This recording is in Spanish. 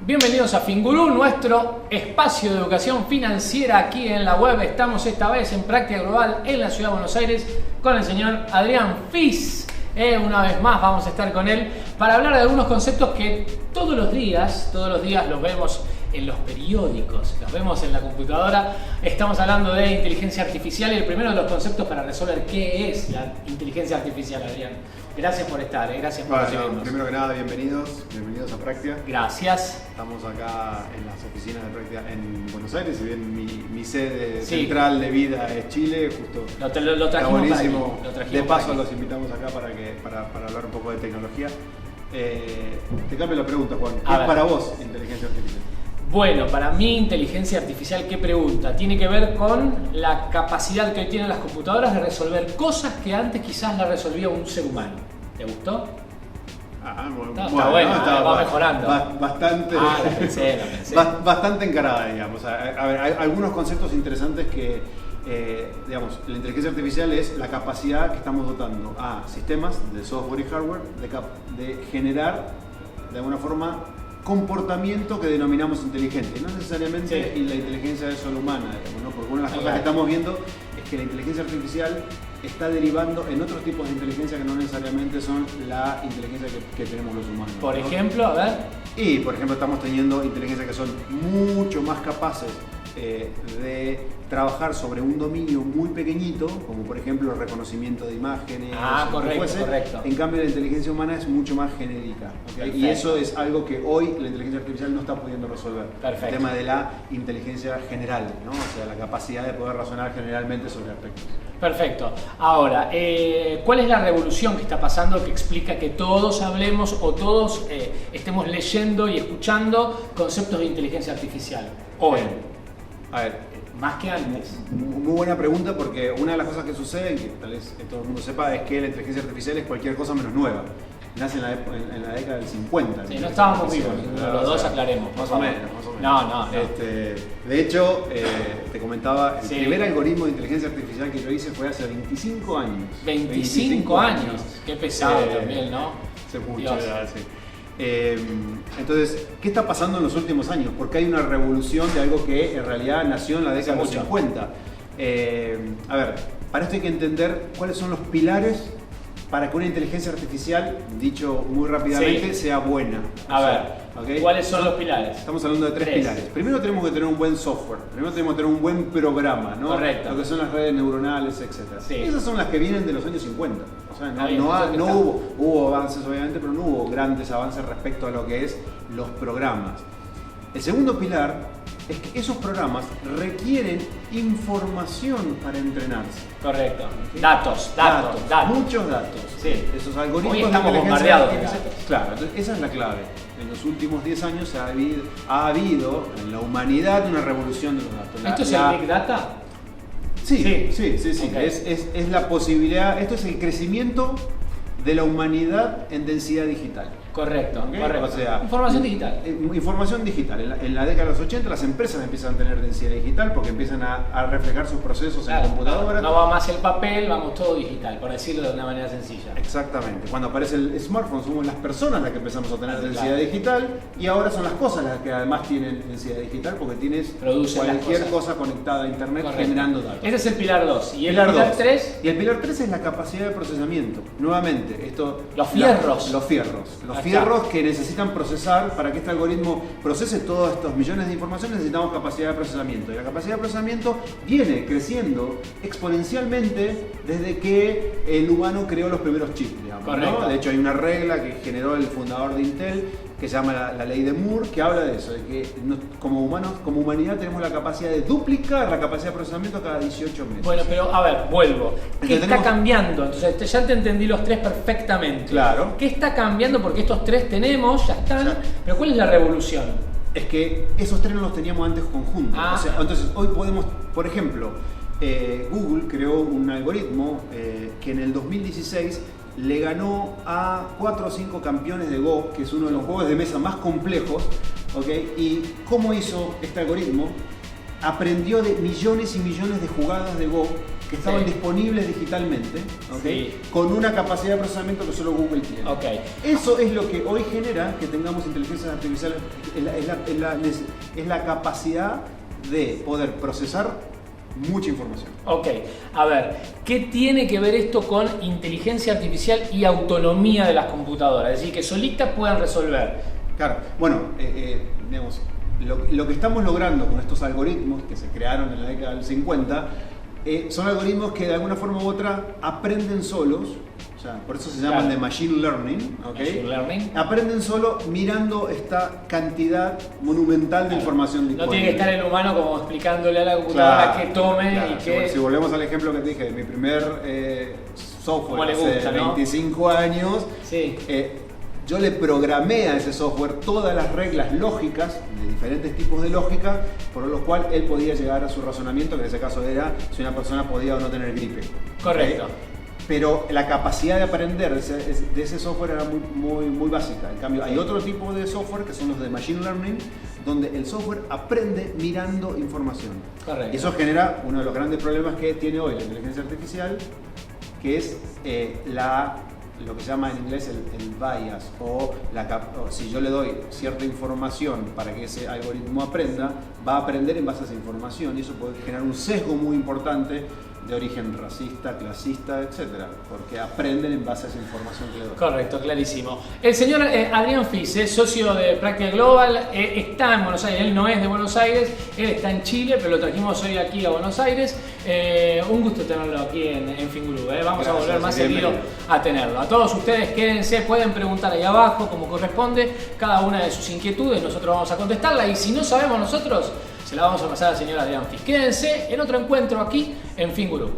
Bienvenidos a Fingurú, nuestro espacio de educación financiera aquí en la web. Estamos esta vez en Práctica Global en la Ciudad de Buenos Aires con el señor Adrián Fiz. Una vez más vamos a estar con él para hablar de algunos conceptos que todos los días los vemos en los periódicos, los vemos en la computadora. Estamos hablando de inteligencia artificial y el primero de los conceptos para resolver qué es la inteligencia artificial, Adrián. Gracias por estar, gracias por recibirnos. Primero que nada, bienvenidos a Práctica. Gracias. Estamos acá en las oficinas de Práctica en Buenos Aires, si bien mi sede central de vida es Chile, justo lo trajimos buenísimo. De paso para los invitamos acá para hablar un poco de tecnología. Te cambio la pregunta, Juan. ¿Qué es para vos inteligencia artificial? Bueno, para mí inteligencia artificial, ¿qué pregunta? Tiene que ver con la capacidad que hoy tienen las computadoras de resolver cosas que antes quizás la resolvía un ser humano. ¿Te gustó? Está bueno, va mejorando. Bastante, la pensé. Bastante encarada, digamos. A ver, hay algunos conceptos interesantes que, digamos, la inteligencia artificial es la capacidad que estamos dotando a sistemas de software y hardware de generar, de alguna forma, comportamiento que denominamos inteligente. No necesariamente la inteligencia es solo humana, digamos, ¿no? Porque una de las cosas que estamos viendo es que la inteligencia artificial está derivando en otros tipos de inteligencia que no necesariamente son la inteligencia que tenemos los humanos. Por ejemplo, a ver. Y por ejemplo estamos teniendo inteligencias que son mucho más capaces de trabajar sobre un dominio muy pequeñito, como por ejemplo el reconocimiento de imágenes. Correcto. En cambio la inteligencia humana es mucho más genérica, ¿okay? Y eso es algo que hoy la inteligencia artificial no está pudiendo resolver. Perfecto. El tema de la inteligencia general, ¿no? O sea, la capacidad de poder razonar generalmente sobre aspectos. Perfecto. Ahora, ¿cuál es la revolución que está pasando que explica que todos hablemos o todos estemos leyendo y escuchando conceptos de inteligencia artificial hoy? A ver, más que antes. Muy buena pregunta, porque una de las cosas que sucede, que tal vez todo el mundo sepa, es que la inteligencia artificial es cualquier cosa menos nueva. Nace en la década del 50. Sí, no estábamos vivos, los dos aclaremos. Más o menos. No. De hecho, te comentaba, el primer algoritmo de inteligencia artificial que yo hice fue hace 25 años. 25 años. Qué pesado también, ¿no? Se escucha, sí. Entonces, ¿qué está pasando en los últimos años? Porque hay una revolución de algo que en realidad nació en la década de los 50. A ver, para esto hay que entender cuáles son los pilares para que una inteligencia artificial, dicho muy rápidamente, sea buena. ¿Okay? ¿Cuáles son los pilares? Estamos hablando de tres pilares. Primero tenemos que tener un buen software, primero tenemos que tener un buen programa, ¿no? Correcto. Lo que son las redes neuronales, etc. Sí. Esas son las que vienen de los años 50. O sea, no hubo avances obviamente, pero no hubo grandes avances respecto a lo que es los programas. El segundo pilar es que esos programas requieren información para entrenarse. Correcto. ¿Okay? Datos. Muchos datos. Sí. Esos algoritmos hoy estamos bombardeados de datos. Claro, entonces esa es la clave. En los últimos 10 años ha habido en la humanidad una revolución de los datos. ¿Esto es el Big Data? Sí. Okay. Es la posibilidad, esto es el crecimiento de la humanidad en densidad digital. Correcto. O sea, información digital. Información digital. En la década de los 80 las empresas empiezan a tener densidad digital porque empiezan a reflejar sus procesos en computadoras. No va más el papel, vamos todo digital, por decirlo de una manera sencilla. Exactamente. Cuando aparece el smartphone somos las personas las que empezamos a tener densidad digital, y ahora son las cosas las que además tienen densidad digital porque tienes cualquier cosa conectada a internet generando datos. Ese es el pilar 2. ¿Y el pilar 3? Y el pilar 3 es la capacidad de procesamiento. Nuevamente, Los fierros. Los fierros que necesitan procesar. Para que este algoritmo procese todos estos millones de informaciones necesitamos capacidad de procesamiento, y la capacidad de procesamiento viene creciendo exponencialmente desde que el humano creó los primeros chips, digamos, ¿no? De hecho hay una regla que generó el fundador de Intel que se llama la ley de Moore, que habla de eso, de que como humanos, como humanidad tenemos la capacidad de duplicar la capacidad de procesamiento cada 18 meses. Bueno, pero a ver, vuelvo. ¿Qué está cambiando? Entonces ya te entendí los tres perfectamente. Claro. ¿Qué está cambiando? Porque estos tres tenemos, ya están, pero ¿cuál es la revolución? Es que esos tres no los teníamos antes conjuntos. O sea, entonces hoy podemos, por ejemplo, Google creó un algoritmo que en el 2016 le ganó a 4 o 5 campeones de Go, que es uno de los juegos de mesa más complejos, ¿okay? ¿Y cómo hizo este algoritmo? Aprendió de millones y millones de jugadas de Go que estaban Sí. disponibles digitalmente, ¿ok? Sí. Con una capacidad de procesamiento que solo Google tiene. Ok. Eso es lo que hoy genera que tengamos inteligencias artificiales, es la capacidad de poder procesar mucha información. Ok, a ver, ¿qué tiene que ver esto con inteligencia artificial y autonomía de las computadoras? Es decir, que solitas puedan resolver. Claro, bueno, digamos, lo que estamos logrando con estos algoritmos que se crearon en la década del 50 son algoritmos que de alguna forma u otra aprenden solos, o sea, por eso se llaman Claro. de machine learning, ¿ok? Machine learning. Aprenden solo mirando esta cantidad monumental de información No disponible. tiene que estar el humano como explicándole a la computadora Claro, que tome claro. y que... Si volvemos al ejemplo que te dije de mi primer software Como le gusta, hace ¿no? 25 años, Sí. yo le programé a ese software todas las reglas lógicas, de diferentes tipos de lógica, por los cuales él podía llegar a su razonamiento, que en ese caso era si una persona podía o no tener gripe. Correcto. ¿Ok? Pero la capacidad de aprender de ese software era muy básica. En cambio, hay otro tipo de software que son los de Machine Learning, donde el software aprende mirando información. Correcto. Y eso genera uno de los grandes problemas que tiene hoy la inteligencia artificial, que es lo que se llama en inglés el bias, o si yo le doy cierta información para que ese algoritmo aprenda, va a aprender en base a esa información, y eso puede generar un sesgo muy importante de origen racista, clasista, etcétera, porque aprenden en base a esa información que le doy. Correcto, clarísimo. El señor Adrián Fis, es socio de Práctica Global, está en Buenos Aires, él no es de Buenos Aires, él está en Chile, pero lo trajimos hoy aquí a Buenos Aires. Un gusto tenerlo aquí en Finguru, vamos a volver más seguido a tenerlo. A todos ustedes quédense, pueden preguntar ahí abajo como corresponde cada una de sus inquietudes, nosotros vamos a contestarla, y si no sabemos nosotros, se la vamos a pasar al señor Adrián Fis. Quédense en otro encuentro aquí en Finguru.